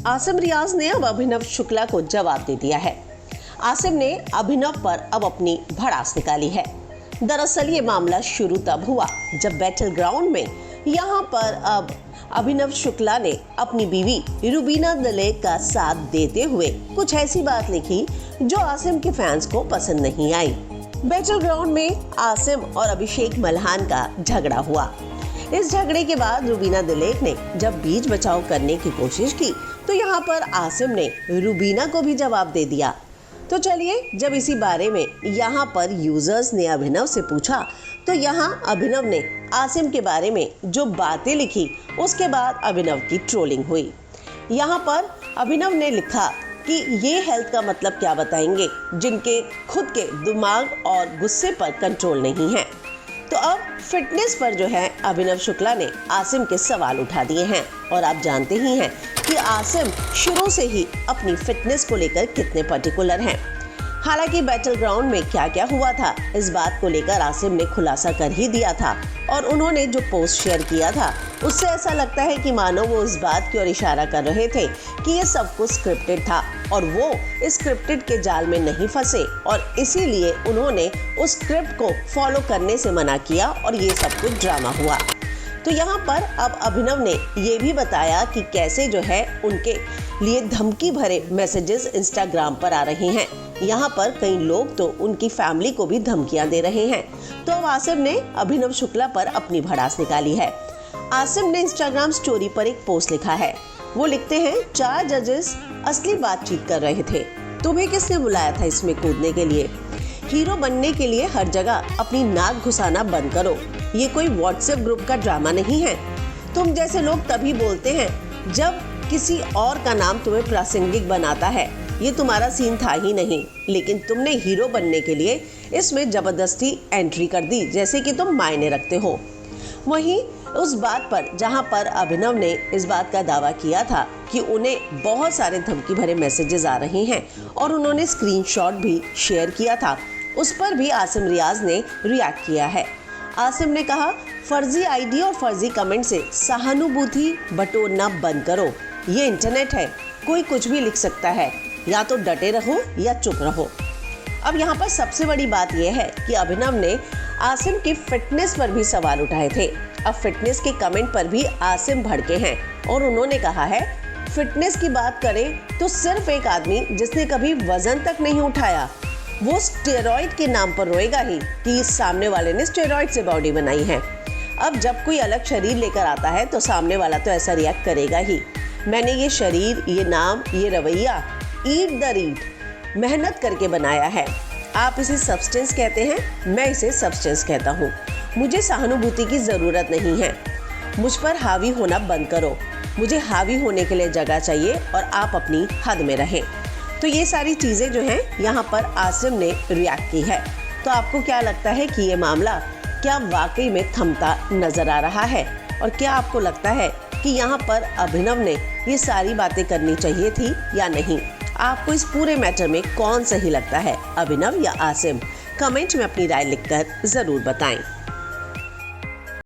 आसिम रियाज ने अब अभिनव शुक्ला को जवाब दे दिया है। आसिम ने अभिनव पर अब अपनी भड़ास निकाली है। दरअसल ये मामला शुरू तब हुआ जब बैटल ग्राउंड में यहाँ पर अब अभिनव शुक्ला ने अपनी बीवी रुबीना दिलेक का साथ देते हुए कुछ ऐसी बात लिखी जो आसिम के फैंस को पसंद नहीं आई। बैटल ग्राउंड में आसिम और अभिषेक मल्हान का झगड़ा हुआ। इस झगड़े के बाद रुबीना दिलेक ने जब बीच बचाव करने की कोशिश की तो यहाँ पर आसिम ने रुबीना को भी जवाब दे दिया। तो चलिए, जब इसी बारे में यहाँ पर यूजर्स ने अभिनव से पूछा तो यहाँ अभिनव ने आसिम के बारे में जो बातें लिखी उसके बाद अभिनव की ट्रोलिंग हुई। यहाँ पर अभिनव ने लिखा कि ये हेल्थ का मतलब क्या बताएंगे जिनके खुद के दिमाग और गुस्से पर कंट्रोल नहीं है। तो अब फिटनेस पर जो है अभिनव शुक्ला ने आसिम के सवाल उठा दिए हैं और आप जानते ही हैं कि आसिम शुरू से ही अपनी फिटनेस को लेकर कितने पर्टिकुलर हैं। हालांकि बैटल ग्राउंड में क्या क्या हुआ था इस बात को लेकर आसिम ने खुलासा कर ही दिया था और उन्होंने जो पोस्ट शेयर किया था उससे ऐसा लगता है कि मानो वो इस बात की ओर इशारा कर रहे थे कि ये सब कुछ स्क्रिप्टेड था और वो इस स्क्रिप्टेड के जाल में नहीं फंसे और इसीलिए उन्होंने उस स्क्रिप्ट को फॉलो करने से मना किया और ये सब कुछ ड्रामा हुआ। तो यहाँ पर अब अभिनव ने ये भी बताया कि कैसे जो है उनके लिए धमकी भरे मैसेजेस इंस्टाग्राम पर आ रहे हैं। यहाँ पर कई लोग तो उनकी फैमिली को भी धमकियां दे रहे हैं। तो अब आसिम ने अभिनव शुक्ला पर अपनी भड़ास निकाली है। आसिम ने इंस्टाग्राम स्टोरी पर एक पोस्ट लिखा है। वो लिखते हैं, 4 जजेस असली बातचीत कर रहे थे। तुम्हें किसने बुलाया था इसमें कूदने के लिए? हीरो बनने के लिए हर जगह अपनी नाक घुसाना बंद करो। ये कोई व्हाट्सएप ग्रुप का ड्रामा नहीं है। तुम जैसे लोग तभी बोलते हैं जब किसी और का नाम तुम्हें प्रासंगिक बनाता है। ये तुम्हारा सीन था ही नहीं, लेकिन तुमने हीरो बनने के लिए इसमें जबरदस्ती एंट्री कर दी जैसे कि तुम मायने रखते हो। वहीं उस बात पर जहां पर अभिनव ने इस बात का दावा किया था कि उन्हें बहुत सारे धमकी भरे मैसेजेस आ रहे हैं और उन्होंने स्क्रीनशॉट भी शेयर किया था, उस पर भी आसिम रियाज ने रिएक्ट किया है। आसिम ने कहा, फर्जी आईडी और फर्जी कमेंट से सहानुभूति बटोरना बंद करो। ये इंटरनेट है, कोई कुछ भी लिख सकता है, या तो डटे रहो या चुप रहो। अब यहाँ पर सबसे बड़ी बात यह है कि अभिनव ने आसिम की फिटनेस पर भी सवाल उठाए थे। अब फिटनेस के कमेंट पर भी आसिम भड़के हैं और उन्होंने कहा है, फिटनेस की बात करें तो सिर्फ एक आदमी जिसने कभी वजन तक नहीं उठाया वो स्टेरॉइड के नाम पर रोएगा ही कि सामने वाले ने स्टेरॉइड से बॉडी बनाई है। अब जब कोई अलग शरीर लेकर आता है तो सामने वाला तो ऐसा रिएक्ट करेगा ही। मैंने ये शरीर, ये नाम, ये रवैया ईट द रीड मेहनत करके बनाया है। आप इसे सब्सटेंस कहते हैं, मैं इसे सब्सटेंस कहता हूँ। मुझे सहानुभूति की ज़रूरत नहीं है। मुझ पर हावी होना बंद करो। मुझे हावी होने के लिए जगह चाहिए और आप अपनी हद में रहें। तो ये सारी चीज़ें जो हैं यहाँ पर आसिम ने रिएक्ट की है। तो आपको क्या लगता है कि ये मामला क्या वाकई में थमता नज़र आ रहा है और क्या आपको लगता है कि यहाँ पर अभिनव ने ये सारी बातें करनी चाहिए थी या नहीं? आपको इस पूरे मैटर में कौन सही लगता है, अभिनव या आसिम? कमेंट में अपनी राय लिखकर ज़रूर बताएं।